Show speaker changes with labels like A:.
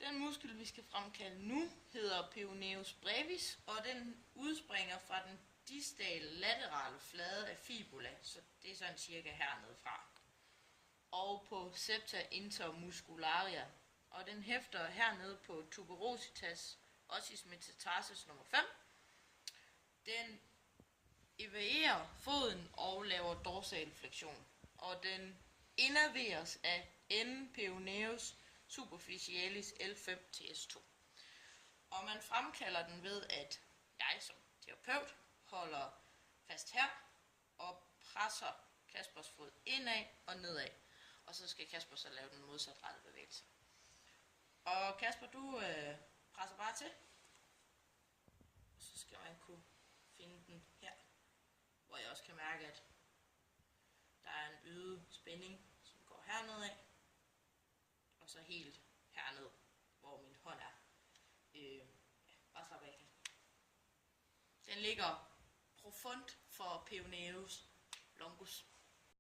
A: Den muskel, vi skal fremkalde nu, hedder peroneus brevis, og den udspringer fra den distale laterale flade af fibula, så det er sådan cirka hernede fra. Og på septa intermuscularia, og den hæfter hernede på tuberositas ossis metatarsus nummer 5. Den evagerer foden og laver dorsal flektion, og den innerveres af enden peroneus superficialis L5-TS2. Og man fremkalder den ved, at jeg som terapeut holder fast her og presser Kaspers fod indad og nedad. Og så skal Kasper så lave den modsatrettede bevægelse. Og Kasper, du presser bare til. Og så skal man kunne finde den her, hvor jeg også kan mærke, at der er en øget spænding, som går hernede af. Og så helt herned, hvor min hånd er. Bare slap af, Kasper. Den ligger profund for peroneus longus.